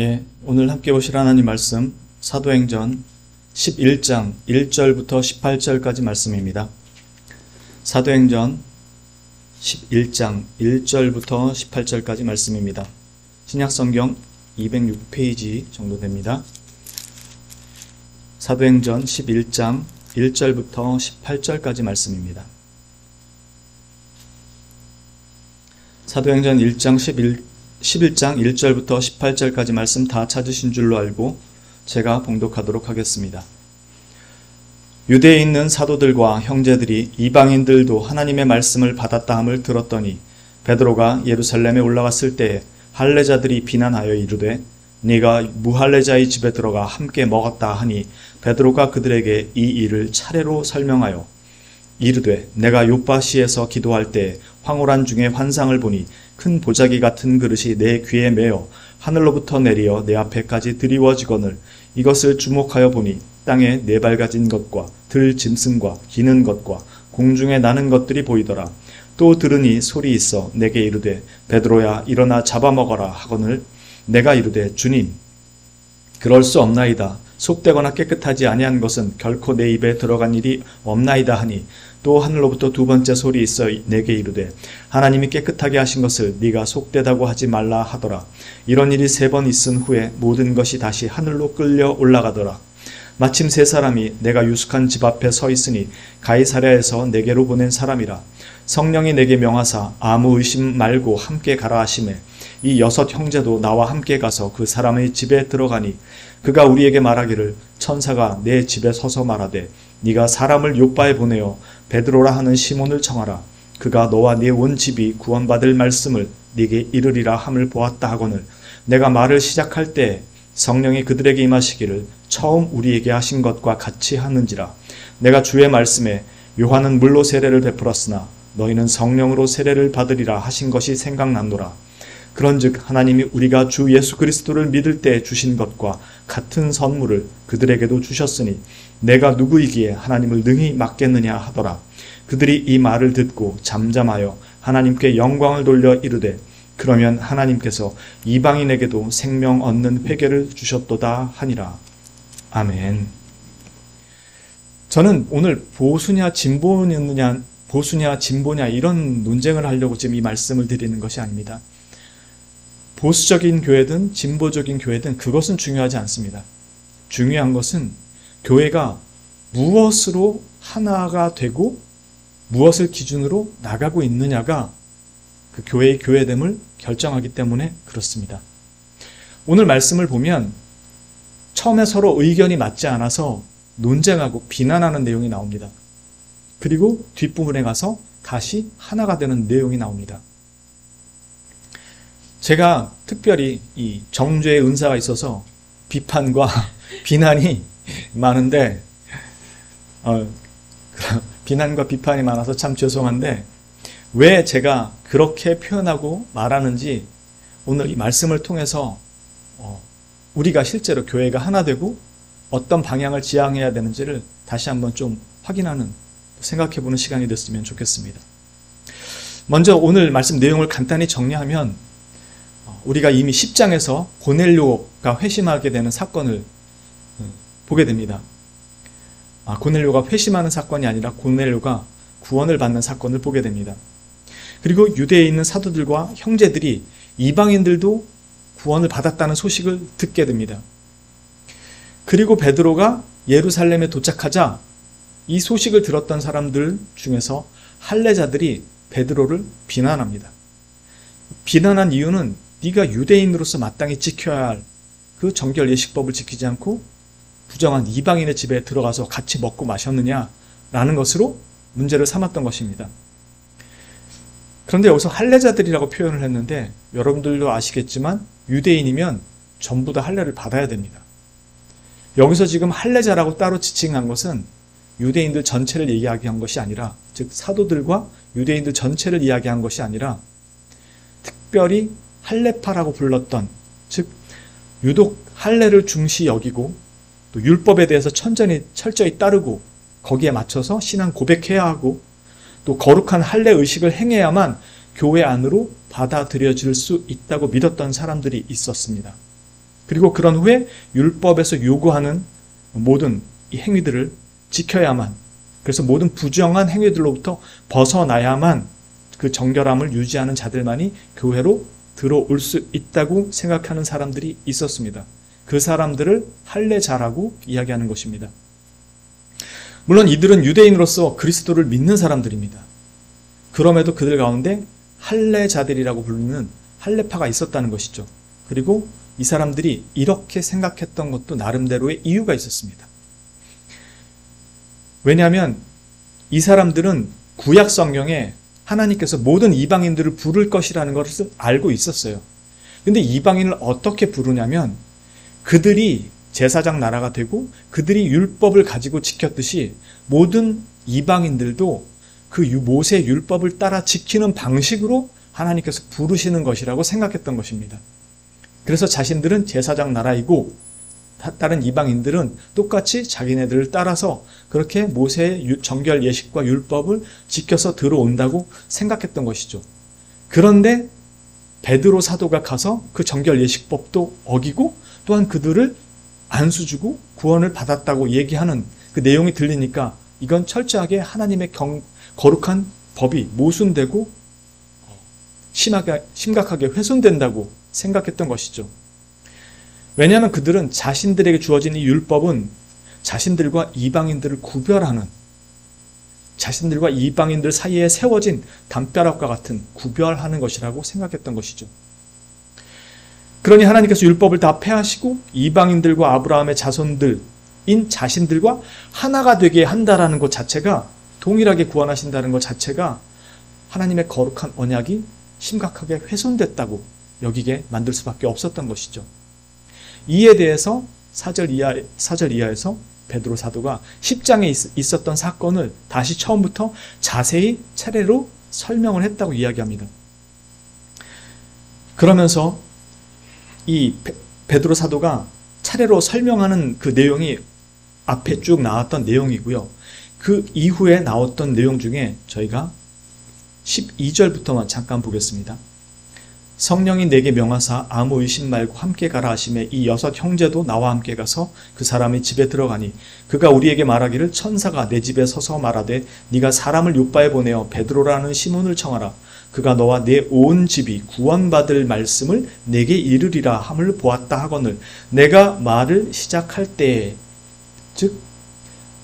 예, 오늘 함께 보실 하나님 말씀 사도행전 11장 1절부터 18절까지 말씀입니다. 사도행전 11장 1절부터 18절까지 말씀입니다. 신약성경 206페이지 정도 됩니다. 사도행전 11장 1절부터 18절까지 말씀입니다. 사도행전 11장 1절부터 18절까지 말씀 다 찾으신 줄로 알고 제가 봉독하도록 하겠습니다. 유대에 있는 사도들과 형제들이 이방인들도 하나님의 말씀을 받았다 함을 들었더니 베드로가 예루살렘에 올라갔을 때에 할례자들이 비난하여 이르되 네가 무할례자의 집에 들어가 함께 먹었다 하니 베드로가 그들에게 이 일을 차례로 설명하여 이르되 내가 요파시에서 기도할 때 황홀한 중에 환상을 보니 큰 보자기 같은 그릇이 내 귀에 매어 하늘로부터 내리어 내 앞에까지 드리워지거늘 이것을 주목하여 보니 땅에 네 발 가진 것과 들 짐승과 기는 것과 공중에 나는 것들이 보이더라. 또 들으니 소리 있어 내게 이르되 베드로야 일어나 잡아먹어라 하거늘 내가 이르되 주님 그럴 수 없나이다. 속되거나 깨끗하지 아니한 것은 결코 내 입에 들어간 일이 없나이다 하니 또 하늘로부터 두 번째 소리 있어 내게 이르되 하나님이 깨끗하게 하신 것을 네가 속되다고 하지 말라 하더라. 이런 일이 3번 있은 후에 모든 것이 다시 하늘로 끌려 올라가더라. 마침 3사람이 내가 유숙한 집 앞에 서 있으니 가이사랴에서 내게로 보낸 사람이라. 성령이 내게 명하사 아무 의심 말고 함께 가라 하시매 이 6 형제도 나와 함께 가서 그 사람의 집에 들어가니 그가 우리에게 말하기를 천사가 내 집에 서서 말하되 네가 사람을 요빠에 보내어 베드로라 하는 시몬을 청하라. 그가 너와 네 온 집이 구원받을 말씀을 네게 이르리라 함을 보았다 하거늘 내가 말을 시작할 때 성령이 그들에게 임하시기를 처음 우리에게 하신 것과 같이 하는지라. 내가 주의 말씀에 요한은 물로 세례를 베풀었으나 너희는 성령으로 세례를 받으리라 하신 것이 생각났노라. 그런즉 하나님이 우리가 주 예수 그리스도를 믿을 때 주신 것과 같은 선물을 그들에게도 주셨으니 내가 누구이기에 하나님을 능히 맡겠느냐 하더라. 그들이 이 말을 듣고 잠잠하여 하나님께 영광을 돌려 이르되 그러면 하나님께서 이방인에게도 생명 얻는 회개를 주셨도다 하니라. 아멘. 저는 오늘 보수냐 진보냐 이런 논쟁을 하려고 지금 이 말씀을 드리는 것이 아닙니다. 보수적인 교회든 진보적인 교회든 그것은 중요하지 않습니다. 중요한 것은 교회가 무엇으로 하나가 되고 무엇을 기준으로 나가고 있느냐가 그 교회의 교회됨을 결정하기 때문에 그렇습니다. 오늘 말씀을 보면 처음에 서로 의견이 맞지 않아서 논쟁하고 비난하는 내용이 나옵니다. 그리고 뒷부분에 가서 다시 하나가 되는 내용이 나옵니다. 제가 특별히 이 정죄의 은사가 있어서 비판과 비난이 많은데 비난과 비판이 많아서 참 죄송한데 왜 제가 그렇게 표현하고 말하는지 오늘 이 말씀을 통해서 우리가 실제로 교회가 하나 되고 어떤 방향을 지향해야 되는지를 다시 한번 좀 확인하는 생각해보는 시간이 됐으면 좋겠습니다. 먼저 오늘 말씀 내용을 간단히 정리하면 우리가 이미 10장에서 고넬료가 회심하게 되는 사건을 보게 됩니다. 고넬료가 회심하는 사건이 아니라 고넬료가 구원을 받는 사건을 보게 됩니다. 그리고 유대에 있는 사도들과 형제들이 이방인들도 구원을 받았다는 소식을 듣게 됩니다. 그리고 베드로가 예루살렘에 도착하자 이 소식을 들었던 사람들 중에서 할례자들이 베드로를 비난합니다. 비난한 이유는 네가 유대인으로서 마땅히 지켜야 할 그 정결 예식법을 지키지 않고 부정한 이방인의 집에 들어가서 같이 먹고 마셨느냐라는 것으로 문제를 삼았던 것입니다. 그런데 여기서 할례자들이라고 표현을 했는데 여러분들도 아시겠지만 유대인이면 전부 다 할례를 받아야 됩니다. 여기서 지금 할례자라고 따로 지칭한 것은 유대인들 전체를 이야기한 것이 아니라 즉 사도들과 유대인들 전체를 이야기한 것이 아니라 특별히 할례파라고 불렀던 즉 유독 할례를 중시 여기고 또 율법에 대해서 철저히 따르고 거기에 맞춰서 신앙 고백해야 하고 또 거룩한 할례 의식을 행해야만 교회 안으로 받아들여질 수 있다고 믿었던 사람들이 있었습니다. 그리고 그런 후에 율법에서 요구하는 모든 이 행위들을 지켜야만, 그래서 모든 부정한 행위들로부터 벗어나야만 그 정결함을 유지하는 자들만이 교회로 들어올 수 있다고 생각하는 사람들이 있었습니다. 그 사람들을 할례자라고 이야기하는 것입니다. 물론 이들은 유대인으로서 그리스도를 믿는 사람들입니다. 그럼에도 그들 가운데 할례자들이라고 부르는 할례파가 있었다는 것이죠. 그리고 이 사람들이 이렇게 생각했던 것도 나름대로의 이유가 있었습니다. 왜냐하면 이 사람들은 구약 성경에 하나님께서 모든 이방인들을 부를 것이라는 것을 알고 있었어요. 근데 이방인을 어떻게 부르냐면 그들이 제사장 나라가 되고 그들이 율법을 가지고 지켰듯이 모든 이방인들도 그 모세 율법을 따라 지키는 방식으로 하나님께서 부르시는 것이라고 생각했던 것입니다. 그래서 자신들은 제사장 나라이고 다른 이방인들은 똑같이 자기네들을 따라서 그렇게 모세의 정결 예식과 율법을 지켜서 들어온다고 생각했던 것이죠. 그런데 베드로 사도가 가서 그 정결 예식법도 어기고 또한 그들을 안수 주고 구원을 받았다고 얘기하는 그 내용이 들리니까 이건 철저하게 하나님의 거룩한 법이 모순되고 심각하게 훼손된다고 생각했던 것이죠. 왜냐하면 그들은 자신들에게 주어진 이 율법은 자신들과 이방인들을 구별하는, 자신들과 이방인들 사이에 세워진 담벼락과 같은 구별하는 것이라고 생각했던 것이죠. 그러니 하나님께서 율법을 다 폐하시고 이방인들과 아브라함의 자손들인 자신들과 하나가 되게 한다라는 것 자체가, 동일하게 구원하신다는 것 자체가 하나님의 거룩한 언약이 심각하게 훼손됐다고 여기게 만들 수밖에 없었던 것이죠. 이에 대해서 4절 이하에서 베드로 사도가 10장에 있었던 사건을 다시 처음부터 자세히 차례로 설명을 했다고 이야기합니다. 그러면서 이 베드로 사도가 차례로 설명하는 그 내용이 앞에 쭉 나왔던 내용이고요. 그 이후에 나왔던 내용 중에 저희가 12절부터만 잠깐 보겠습니다. 성령이 내게 명하사 아무 의심 말고 함께 가라 하시매 이 6 형제도 나와 함께 가서 그 사람의 집에 들어가니 그가 우리에게 말하기를 천사가 내 집에 서서 말하되 네가 사람을 요바에 보내어 베드로라는 시몬을 청하라. 그가 너와 내 온 집이 구원받을 말씀을 내게 이르리라 함을 보았다 하거늘 내가 말을 시작할 때에, 즉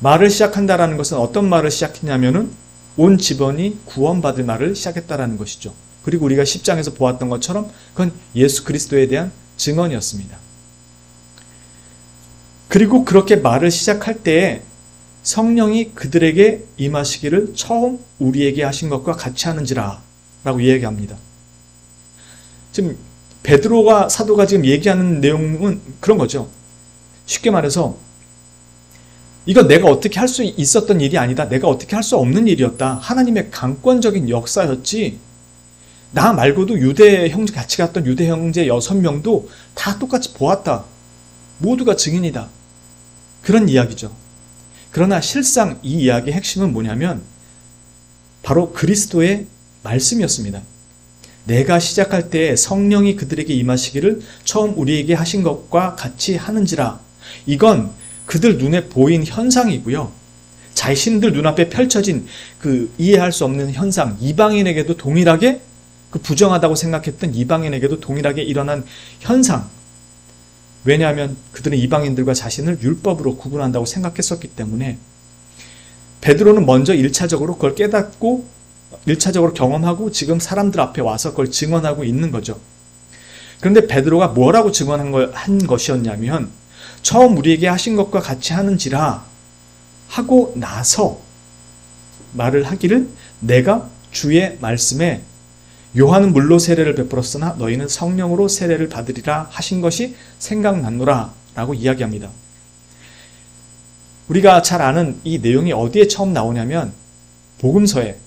말을 시작한다라는 것은 어떤 말을 시작했냐면은 온 집안이 구원받을 말을 시작했다라는 것이죠. 그리고 우리가 10장에서 보았던 것처럼 그건 예수 그리스도에 대한 증언이었습니다. 그리고 그렇게 말을 시작할 때에 성령이 그들에게 임하시기를 처음 우리에게 하신 것과 같이 하는지라 라고 이야기합니다. 지금 베드로가 사도가 지금 얘기하는 내용은 그런 거죠. 쉽게 말해서 이건 내가 어떻게 할 수 있었던 일이 아니다. 내가 어떻게 할 수 없는 일이었다. 하나님의 강권적인 역사였지. 나 말고도 유대 형제 같이 갔던 유대 형제 6명도 다 똑같이 보았다. 모두가 증인이다. 그런 이야기죠. 그러나 실상 이 이야기의 핵심은 뭐냐면 바로 그리스도의 말씀이었습니다. 내가 시작할 때 성령이 그들에게 임하시기를 처음 우리에게 하신 것과 같이 하는지라. 이건 그들 눈에 보인 현상이고요. 자신들 눈앞에 펼쳐진 그 이해할 수 없는 현상, 이방인에게도 동일하게 그 부정하다고 생각했던 이방인에게도 동일하게 일어난 현상. 왜냐하면 그들은 이방인들과 자신을 율법으로 구분한다고 생각했었기 때문에 베드로는 먼저 1차적으로 그걸 깨닫고 1차적으로 경험하고 지금 사람들 앞에 와서 그걸 증언하고 있는 거죠. 그런데 베드로가 뭐라고 증언한 것이었냐면 처음 우리에게 하신 것과 같이 하는지라 하고 나서 말을 하기를 내가 주의 말씀에 요한은 물로 세례를 베풀었으나 너희는 성령으로 세례를 받으리라 하신 것이 생각났노라 라고 이야기합니다. 우리가 잘 아는 이 내용이 어디에 처음 나오냐면 복음서에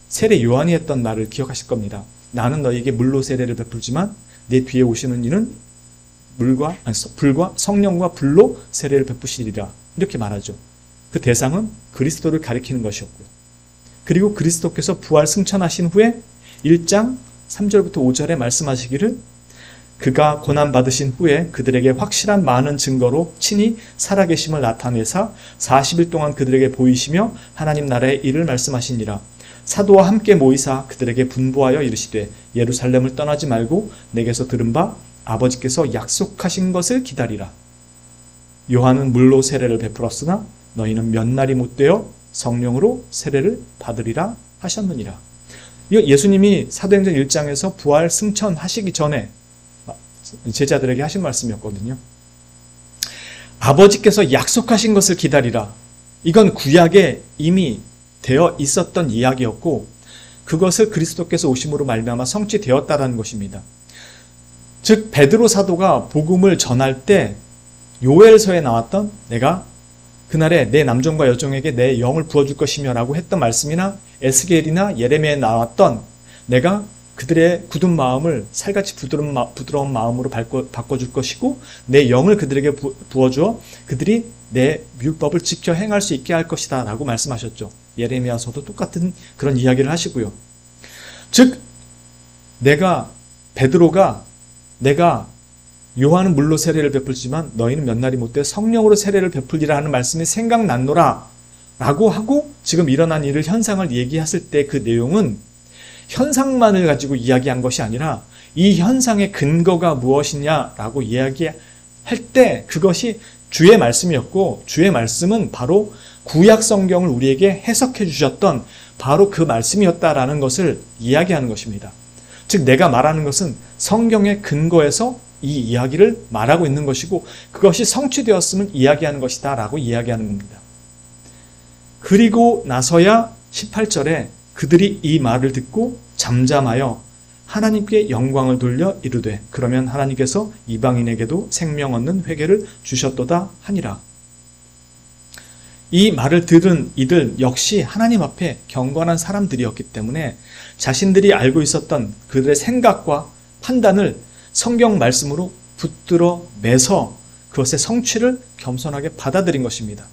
세례 요한이 했던 말을 기억하실 겁니다. 나는 너희에게 물로 세례를 베풀지만 내 뒤에 오시는 이는 불과 성령과 불로 세례를 베푸시리라 이렇게 말하죠. 그 대상은 그리스도를 가리키는 것이었고요. 그리고 그리스도께서 부활 승천하신 후에 1장 3절부터 5절에 말씀하시기를 그가 고난받으신 후에 그들에게 확실한 많은 증거로 친히 살아계심을 나타내사 40일 동안 그들에게 보이시며 하나님 나라의 일을 말씀하시니라. 사도와 함께 모이사 그들에게 분부하여 이르시되 예루살렘을 떠나지 말고 내게서 들은 바 아버지께서 약속하신 것을 기다리라. 요한은 물로 세례를 베풀었으나 너희는 몇 날이 못되어 성령으로 세례를 받으리라 하셨느니라. 이거 예수님이 사도행전 1장에서 부활 승천하시기 전에 제자들에게 하신 말씀이었거든요. 아버지께서 약속하신 것을 기다리라. 이건 구약에 이미 되어 있었던 이야기였고 그것을 그리스도께서 오심으로 말미암아 성취되었다라는 것입니다. 즉 베드로 사도가 복음을 전할 때 요엘서에 나왔던 내가 그날에 내 남종과 여종에게 내 영을 부어줄 것이며 라고 했던 말씀이나 에스겔이나 예레미야에 나왔던 내가 그들의 굳은 마음을 살같이 부드러운 마음으로 바꿔줄 것이고 내 영을 그들에게 부어주어 그들이 내 율법을 지켜 행할 수 있게 할 것이다 라고 말씀하셨죠. 예레미야서도 똑같은 그런 이야기를 하시고요. 즉 베드로가 내가 요한은 물로 세례를 베풀지만 너희는 몇 날이 못돼 성령으로 세례를 베풀리라 하는 말씀이 생각났노라 라고 하고 지금 일어난 일을 현상을 얘기했을 때 그 내용은 현상만을 가지고 이야기한 것이 아니라 이 현상의 근거가 무엇이냐라고 이야기할 때 그것이 주의 말씀이었고 주의 말씀은 바로 구약 성경을 우리에게 해석해 주셨던 바로 그 말씀이었다라는 것을 이야기하는 것입니다. 즉 내가 말하는 것은 성경의 근거에서 이 이야기를 말하고 있는 것이고 그것이 성취되었음을 이야기하는 것이다 라고 이야기하는 겁니다. 그리고 나서야 18절에 그들이 이 말을 듣고 잠잠하여 하나님께 영광을 돌려 이르되 그러면 하나님께서 이방인에게도 생명 얻는 회개를 주셨도다 하니라. 이 말을 들은 이들 역시 하나님 앞에 경건한 사람들이었기 때문에 자신들이 알고 있었던 그들의 생각과 판단을 성경 말씀으로 붙들어 매서 그것의 성취를 겸손하게 받아들인 것입니다.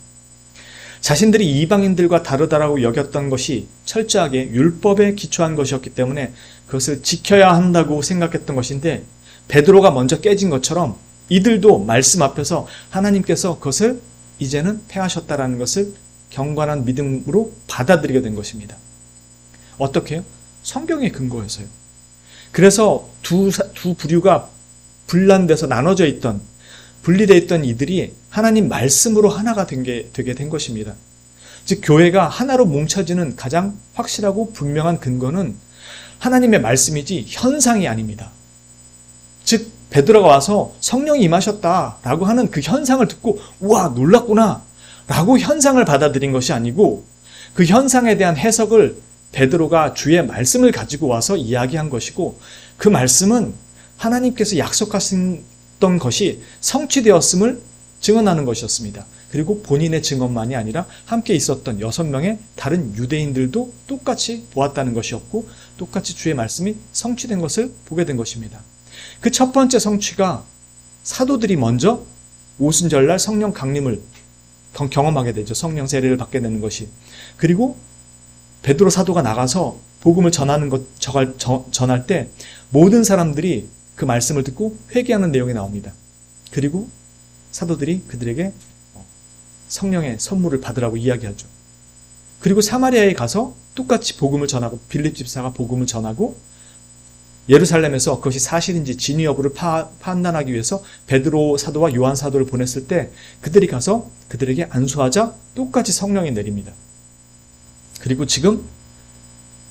자신들이 이방인들과 다르다라고 여겼던 것이 철저하게 율법에 기초한 것이었기 때문에 그것을 지켜야 한다고 생각했던 것인데 베드로가 먼저 깨진 것처럼 이들도 말씀 앞에서 하나님께서 그것을 이제는 패하셨다라는 것을 경건한 믿음으로 받아들이게 된 것입니다. 어떻게 해요? 성경의 근거에서요. 그래서 두 부류가 분란돼서 나눠져 있던 분리되어 있던 이들이 하나님 말씀으로 하나가 되게 된 것입니다. 즉 교회가 하나로 뭉쳐지는 가장 확실하고 분명한 근거는 하나님의 말씀이지 현상이 아닙니다. 즉 베드로가 와서 성령이 임하셨다라고 하는 그 현상을 듣고 우와 놀랐구나 라고 현상을 받아들인 것이 아니고 그 현상에 대한 해석을 베드로가 주의 말씀을 가지고 와서 이야기한 것이고 그 말씀은 하나님께서 약속하신 것이 성취되었음을 증언하는 것이었습니다. 그리고 본인의 증언만이 아니라 함께 있었던 6명의 다른 유대인들도 똑같이 보았다는 것이었고 똑같이 주의 말씀이 성취된 것을 보게 된 것입니다. 그 첫 번째 성취가 사도들이 먼저 오순절날 성령 강림을 경험하게 되죠. 성령 세례를 받게 되는 것이. 그리고 베드로 사도가 나가서 복음을 전할 때 모든 사람들이 그 말씀을 듣고 회개하는 내용이 나옵니다. 그리고 사도들이 그들에게 성령의 선물을 받으라고 이야기하죠. 그리고 사마리아에 가서 똑같이 복음을 전하고 빌립 집사가 복음을 전하고 예루살렘에서 그것이 사실인지 진위 여부를 판단하기 위해서 베드로 사도와 요한 사도를 보냈을 때 그들이 가서 그들에게 안수하자 똑같이 성령이 내립니다. 그리고 지금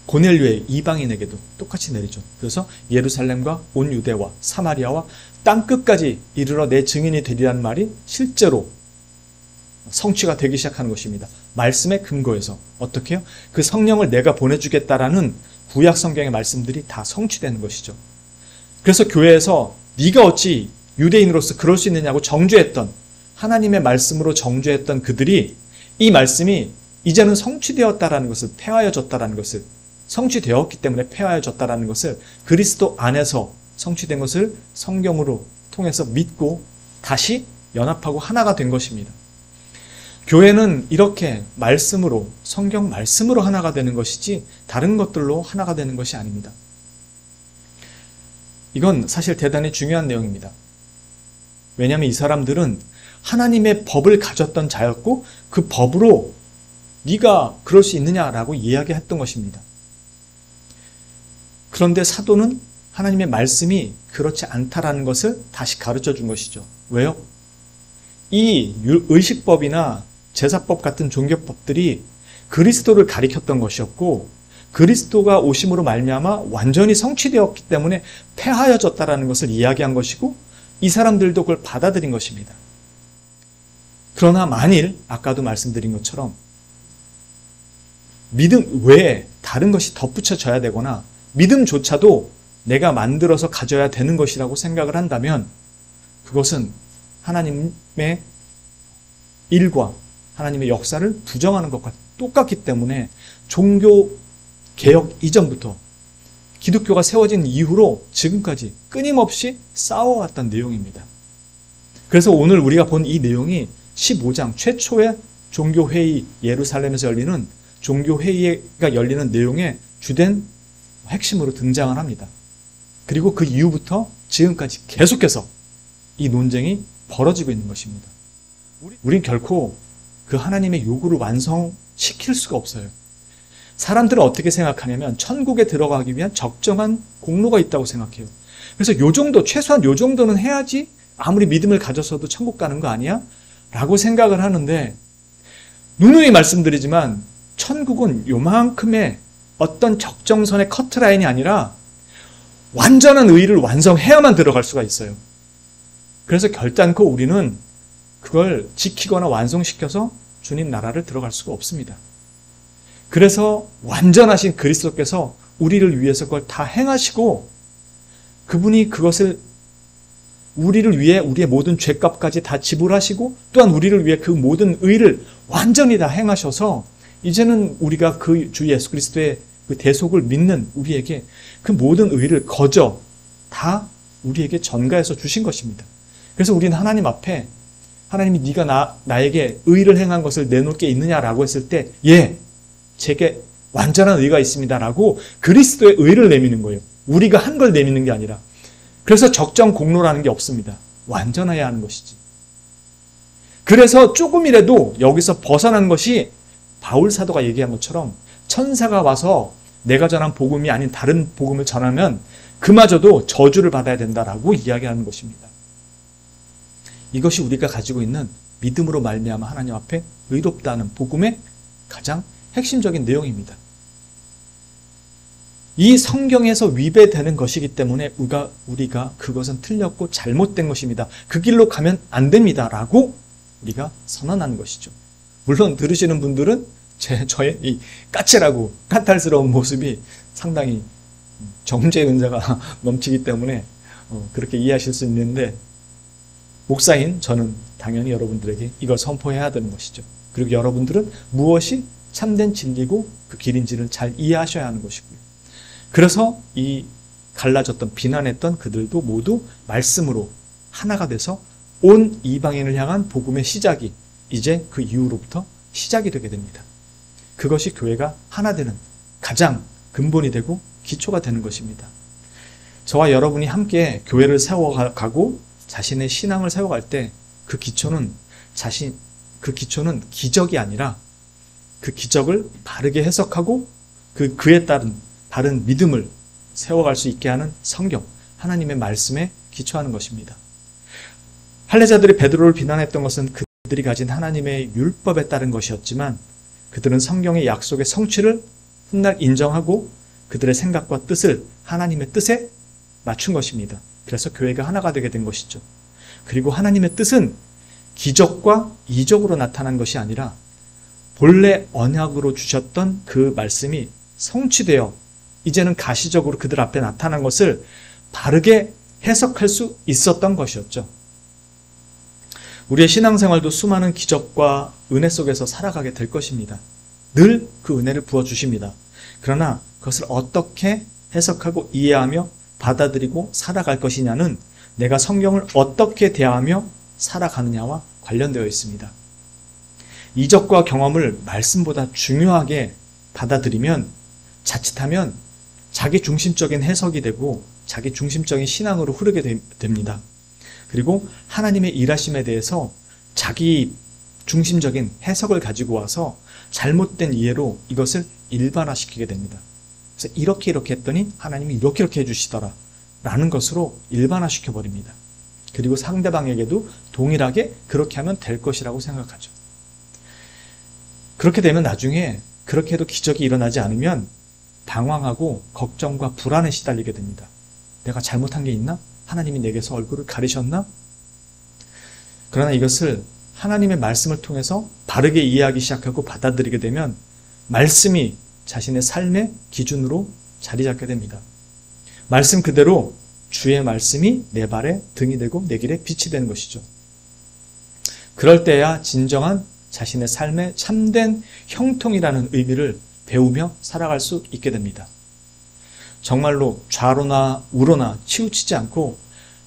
고넬료의 이방인에게도 똑같이 내리죠. 그래서 예루살렘과 온 유대와 사마리아와 땅끝까지 이르러 내 증인이 되리라는 말이 실제로 성취가 되기 시작하는 것입니다. 말씀의 근거에서. 어떻게 해요? 그 성령을 내가 보내주겠다라는 구약 성경의 말씀들이 다 성취되는 것이죠. 그래서 교회에서 네가 어찌 유대인으로서 그럴 수 있느냐고 정죄했던 하나님의 말씀으로 정죄했던 그들이 이 말씀이 이제는 성취되었다라는 것을 폐하여졌다라는 것을 성취되었기 때문에 폐하여졌다라는 것을 그리스도 안에서 성취된 것을 성경으로 통해서 믿고 다시 연합하고 하나가 된 것입니다. 교회는 이렇게 말씀으로 성경 말씀으로 하나가 되는 것이지 다른 것들로 하나가 되는 것이 아닙니다. 이건 사실 대단히 중요한 내용입니다. 왜냐하면 이 사람들은 하나님의 법을 가졌던 자였고 그 법으로 네가 그럴 수 있느냐라고 이야기했던 것입니다. 그런데 사도는 하나님의 말씀이 그렇지 않다라는 것을 다시 가르쳐 준 것이죠. 왜요? 이 의식법이나 제사법 같은 종교법들이 그리스도를 가리켰던 것이었고 그리스도가 오심으로 말미암아 완전히 성취되었기 때문에 폐하여졌다라는 것을 이야기한 것이고 이 사람들도 그걸 받아들인 것입니다. 그러나 만일 아까도 말씀드린 것처럼 믿음 외에 다른 것이 덧붙여져야 되거나 믿음조차도 내가 만들어서 가져야 되는 것이라고 생각을 한다면 그것은 하나님의 일과 하나님의 역사를 부정하는 것과 똑같기 때문에 종교 개혁 이전부터 기독교가 세워진 이후로 지금까지 끊임없이 싸워왔던 내용입니다. 그래서 오늘 우리가 본 이 내용이 15장 최초의 종교회의 예루살렘에서 열리는 종교회의가 열리는 내용의 주된 핵심으로 등장을 합니다. 그리고 그 이후부터 지금까지 계속해서 이 논쟁이 벌어지고 있는 것입니다. 우린 결코 그 하나님의 요구를 완성시킬 수가 없어요. 사람들은 어떻게 생각하냐면 천국에 들어가기 위한 적정한 공로가 있다고 생각해요. 그래서 요 정도, 최소한 요 정도는 해야지 아무리 믿음을 가졌어도 천국 가는 거 아니야? 라고 생각을 하는데 누누이 말씀드리지만 천국은 요만큼의 어떤 적정선의 커트라인이 아니라 완전한 의의를 완성해야만 들어갈 수가 있어요. 그래서 결단코 우리는 그걸 지키거나 완성시켜서 주님 나라를 들어갈 수가 없습니다. 그래서 완전하신 그리스도께서 우리를 위해서 그걸 다 행하시고 그분이 그것을 우리를 위해 우리의 모든 죄값까지 다 지불하시고 또한 우리를 위해 그 모든 의를 완전히 다 행하셔서 이제는 우리가 그 주 예수 그리스도의 그 대속을 믿는 우리에게 그 모든 의를 거저 다 우리에게 전가해서 주신 것입니다. 그래서 우리는 하나님 앞에 하나님이 네가 나에게 의를 행한 것을 내놓을 게 있느냐라고 했을 때 예, 제게 완전한 의가 있습니다라고 그리스도의 의를 내미는 거예요. 우리가 한 걸 내미는 게 아니라. 그래서 적정 공로라는 게 없습니다. 완전해야 하는 것이지. 그래서 조금이라도 여기서 벗어난 것이 바울 사도가 얘기한 것처럼 천사가 와서 내가 전한 복음이 아닌 다른 복음을 전하면 그마저도 저주를 받아야 된다라고 이야기하는 것입니다. 이것이 우리가 가지고 있는 믿음으로 말미암아 하나님 앞에 의롭다는 복음의 가장 핵심적인 내용입니다. 이 성경에서 위배되는 것이기 때문에 우리가 그것은 틀렸고 잘못된 것입니다. 그 길로 가면 안 됩니다. 라고 우리가 선언하는 것이죠. 물론 들으시는 분들은 저의 이 까칠하고 까탈스러운 모습이 상당히 정죄의 은사가 넘치기 때문에 그렇게 이해하실 수 있는데 목사인 저는 당연히 여러분들에게 이걸 선포해야 되는 것이죠. 그리고 여러분들은 무엇이 참된 진리고 그 길인지를 잘 이해하셔야 하는 것이고요. 그래서 이 갈라졌던 비난했던 그들도 모두 말씀으로 하나가 돼서 온 이방인을 향한 복음의 시작이 이제 그 이후로부터 시작이 되게 됩니다. 그것이 교회가 하나 되는 가장 근본이 되고 기초가 되는 것입니다. 저와 여러분이 함께 교회를 세워가고 자신의 신앙을 세워갈 때 그 기초는 기적이 아니라 그 기적을 바르게 해석하고 그에 따른 바른 믿음을 세워갈 수 있게 하는 성경, 하나님의 말씀에 기초하는 것입니다. 할례자들이 베드로를 비난했던 것은 그들이 가진 하나님의 율법에 따른 것이었지만 그들은 성경의 약속의 성취를 훗날 인정하고 그들의 생각과 뜻을 하나님의 뜻에 맞춘 것입니다. 그래서 교회가 하나가 되게 된 것이죠. 그리고 하나님의 뜻은 기적과 이적으로 나타난 것이 아니라 본래 언약으로 주셨던 그 말씀이 성취되어 이제는 가시적으로 그들 앞에 나타난 것을 바르게 해석할 수 있었던 것이었죠. 우리의 신앙생활도 수많은 기적과 은혜 속에서 살아가게 될 것입니다. 늘 그 은혜를 부어주십니다. 그러나 그것을 어떻게 해석하고 이해하며 받아들이고 살아갈 것이냐는 내가 성경을 어떻게 대하며 살아가느냐와 관련되어 있습니다. 이적과 경험을 말씀보다 중요하게 받아들이면 자칫하면 자기 중심적인 해석이 되고 자기 중심적인 신앙으로 흐르게 됩니다. 그리고 하나님의 일하심에 대해서 자기 중심적인 해석을 가지고 와서 잘못된 이해로 이것을 일반화시키게 됩니다. 그래서 이렇게 했더니 하나님이 이렇게 해주시더라 라는 것으로 일반화시켜버립니다. 그리고 상대방에게도 동일하게 그렇게 하면 될 것이라고 생각하죠. 그렇게 되면 나중에 그렇게 해도 기적이 일어나지 않으면 당황하고 걱정과 불안에 시달리게 됩니다. 내가 잘못한 게 있나? 하나님이 내게서 얼굴을 가리셨나? 그러나 이것을 하나님의 말씀을 통해서 바르게 이해하기 시작하고 받아들이게 되면 말씀이 자신의 삶의 기준으로 자리 잡게 됩니다. 말씀 그대로 주의 말씀이 내 발에 등이 되고 내 길에 빛이 되는 것이죠. 그럴 때야 진정한 자신의 삶의 참된 형통이라는 의미를 배우며 살아갈 수 있게 됩니다. 정말로 좌로나 우로나 치우치지 않고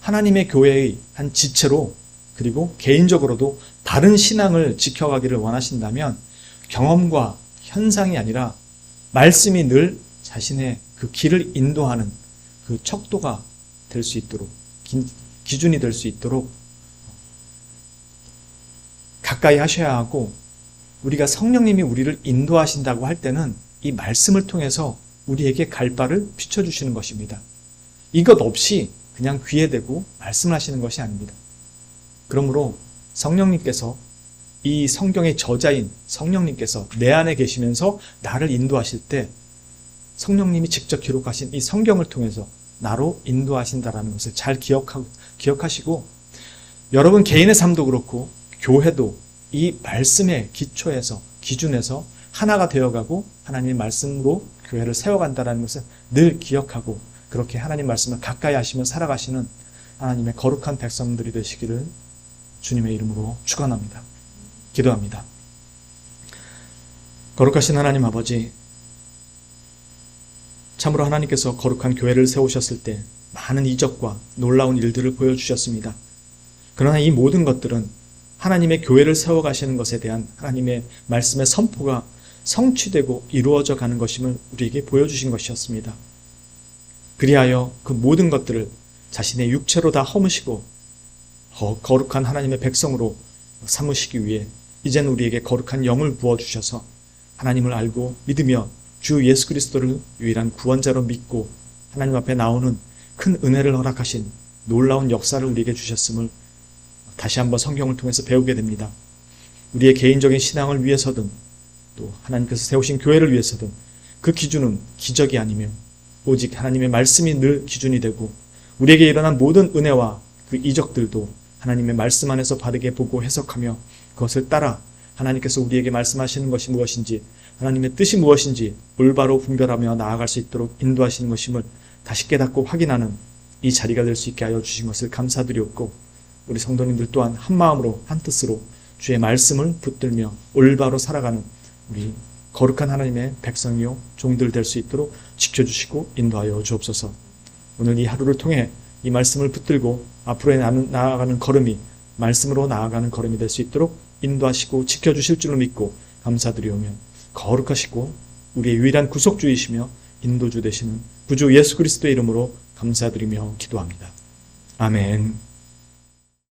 하나님의 교회의 한 지체로 그리고 개인적으로도 바른 신앙을 지켜가기를 원하신다면 경험과 현상이 아니라 말씀이 늘 자신의 그 길을 인도하는 그 척도가 될 수 있도록, 기준이 될 수 있도록 가까이 하셔야 하고, 우리가 성령님이 우리를 인도하신다고 할 때는 이 말씀을 통해서 우리에게 갈 바를 비춰주시는 것입니다. 이것 없이 그냥 귀에 대고 말씀하시는 것이 아닙니다. 그러므로 성령님께서, 이 성경의 저자인 성령님께서 내 안에 계시면서 나를 인도하실 때 성령님이 직접 기록하신 이 성경을 통해서 나로 인도하신다라는 것을 잘 기억하시고, 여러분 개인의 삶도 그렇고 교회도 이 말씀의 기초에서, 기준에서 하나가 되어가고 하나님의 말씀으로 교회를 세워간다는 것을 늘 기억하고, 그렇게 하나님 말씀을 가까이 하시며 살아가시는 하나님의 거룩한 백성들이 되시기를 주님의 이름으로 축원합니다. 기도합니다. 거룩하신 하나님 아버지, 참으로 하나님께서 거룩한 교회를 세우셨을 때 많은 이적과 놀라운 일들을 보여주셨습니다. 그러나 이 모든 것들은 하나님의 교회를 세워가시는 것에 대한 하나님의 말씀의 선포가 성취되고 이루어져 가는 것임을 우리에게 보여주신 것이었습니다. 그리하여 그 모든 것들을 자신의 육체로 다 허무시고 거룩한 하나님의 백성으로 삼으시기 위해 이제는 우리에게 거룩한 영을 부어주셔서 하나님을 알고 믿으며 주 예수 그리스도를 유일한 구원자로 믿고 하나님 앞에 나오는 큰 은혜를 허락하신 놀라운 역사를 우리에게 주셨음을 다시 한번 성경을 통해서 배우게 됩니다. 우리의 개인적인 신앙을 위해서든 또 하나님께서 세우신 교회를 위해서든 그 기준은 기적이 아니며 오직 하나님의 말씀이 늘 기준이 되고, 우리에게 일어난 모든 은혜와 그 이적들도 하나님의 말씀 안에서 바르게 보고 해석하며 그것을 따라 하나님께서 우리에게 말씀하시는 것이 무엇인지, 하나님의 뜻이 무엇인지 올바로 분별하며 나아갈 수 있도록 인도하시는 것임을 다시 깨닫고 확인하는 이 자리가 될 수 있게 하여 주신 것을 감사드리옵고, 우리 성도님들 또한 한 마음으로 한 뜻으로 주의 말씀을 붙들며 올바로 살아가는 우리 거룩한 하나님의 백성이요 종들 될 수 있도록 지켜주시고 인도하여 주옵소서. 오늘 이 하루를 통해 이 말씀을 붙들고 앞으로 나아가는 걸음이 말씀으로 나아가는 걸음이 될 수 있도록 인도하시고 지켜주실 줄로 믿고 감사드리오며, 거룩하시고 우리의 유일한 구속주이시며 인도주 되시는 구주 예수 그리스도의 이름으로 감사드리며 기도합니다. 아멘.